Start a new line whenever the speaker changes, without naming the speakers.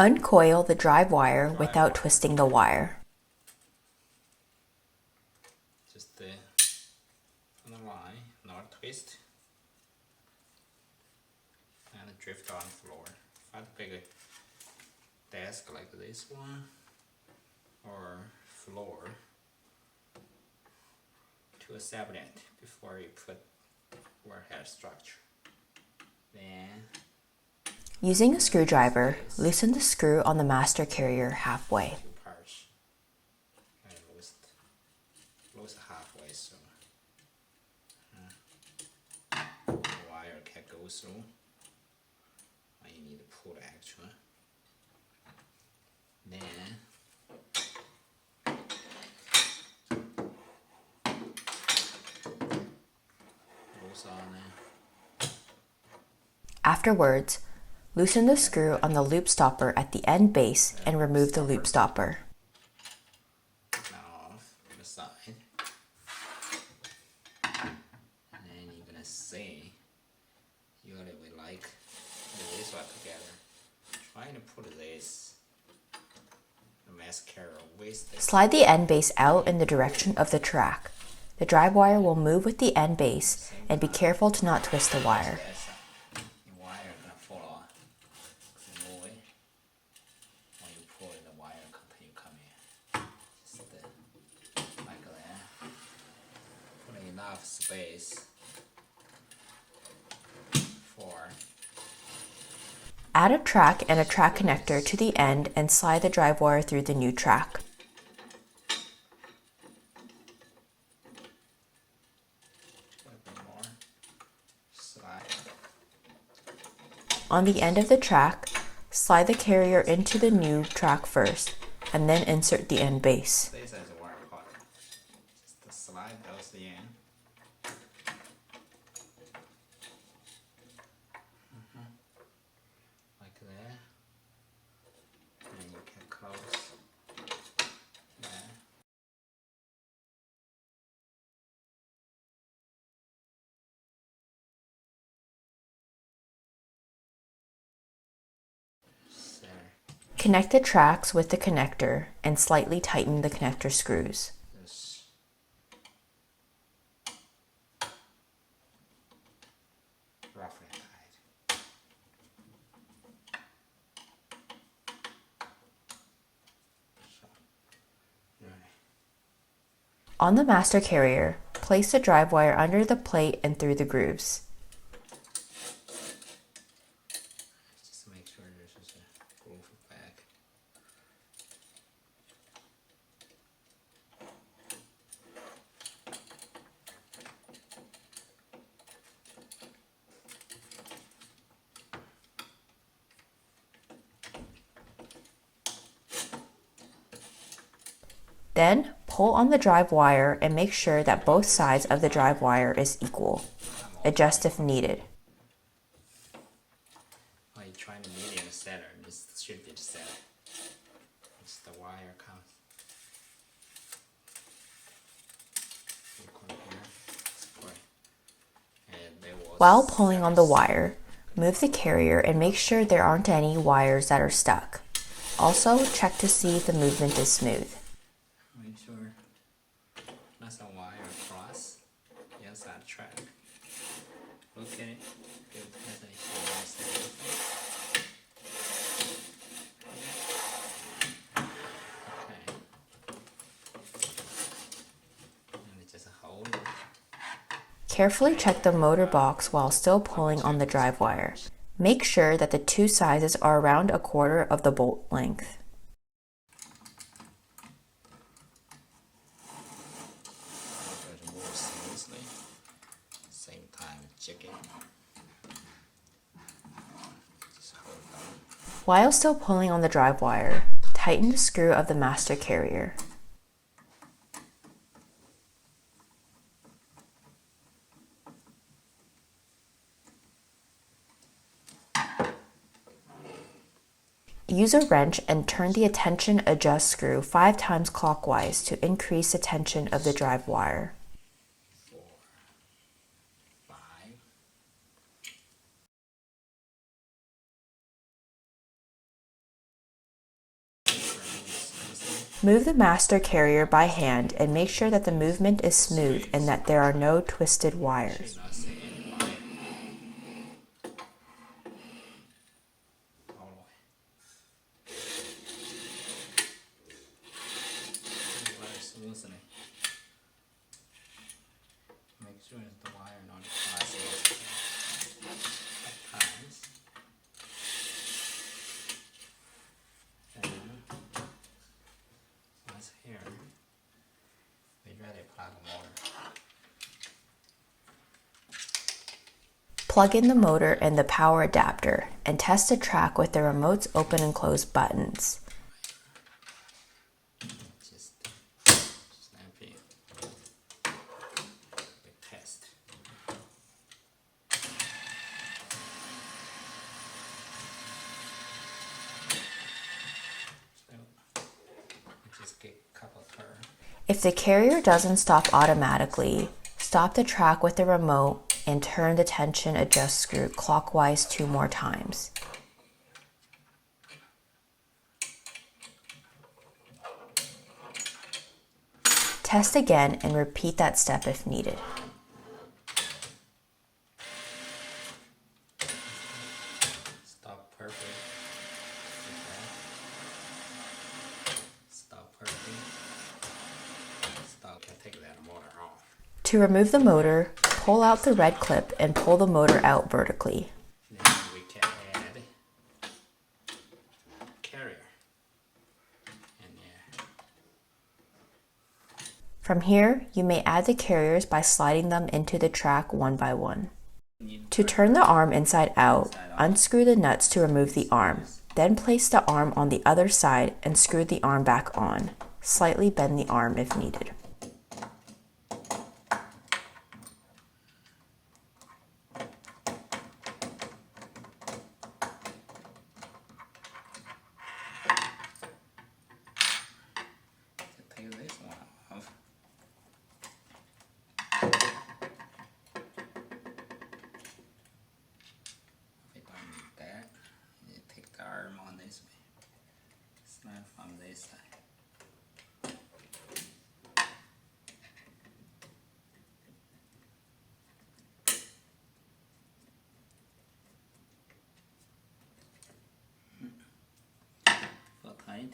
Uncoil the drive wire without twisting the wire.
Just on the line, not twist, and drift on the floor. Find a bigger desk like this one, or floor, to assemble it before you put warhead structure. Then,
Using a screwdriver, loosen the screw on the master carrier halfway.
two parts. I loose halfway, so the wire can go through. You need to pull the extra. Then loose on it.
Afterwards, loosen the screw on the loop stopper at the end base and remove the loop stopper.
Now off the side. And then you're gonna see, usually we like this one together. Trying to put the mascara with this.
Slide the end base out in the direction of the track. The drive wire will move with the end base, and be careful to not twist the wire.
The wire gonna fall off. Move it. When you pull it, the wire continue coming in. Just like that. Put enough space for.
Add a track and a track connector to the end and slide the drive wire through the new track. On the end of the track, slide the carrier into the new track first, and then insert the end base.
This is the wire part. Just the slide goes in. Like that. And you can close that.
Connect the tracks with the connector and slightly tighten the connector screws.
This. Roughly tight. Right.
On the master carrier, place the drive wire under the plate and through the grooves.
Just make sure there's just a groove back.
Then, pull on the drive wire and make sure that both sides of the drive wire is equal. Adjust if needed.
When you're trying to medium center, this should be the center. It's the wire comes.
While pulling on the wire, move the carrier and make sure there aren't any wires that are stuck. Also, check to see if the movement is smooth.
Make sure that's a wire across the inside track. Look at it. Give it okay. And just hold it.
Carefully check the motor box while still pulling on the drive wire. Make sure that the two sizes are around 1/4 of the bolt length.
Move smoothly. Same time, check it. Just hold on.
While still pulling on the drive wire, tighten the screw of the master carrier. Use a wrench and turn the tension adjust screw 5 times clockwise to increase the tension of the drive wire. Move the master carrier by hand and make sure that the movement is smooth and that there are no twisted wires.
Should not see any wire. All the way. Very smoothly. Make sure that the wire not crosses at times. And once here, we ready to plug the motor.
Plug in the motor and the power adapter and test the track with the remote's open and close buttons.
Just snap in. We test. So we just get a couple of turns.
If the carrier doesn't stop automatically, stop the track with the remote and turn the tension adjust screw clockwise 2 more times. Test again and repeat that step if needed.
Stop perfect. Stop perfect. Stop. Can take that motor off.
To remove the motor, pull out the red clip and pull the motor out vertically.
Then we can add carrier. And yeah.
From here, you may add the carriers by sliding them into the track one by one. To turn the arm inside out, unscrew the nuts to remove the arm. Then place the arm on the other side and screw the arm back on. Slightly bend the arm if needed.
Take this one off. If you don't need that, you take the arm on this way. Snap from this side. Feel tight.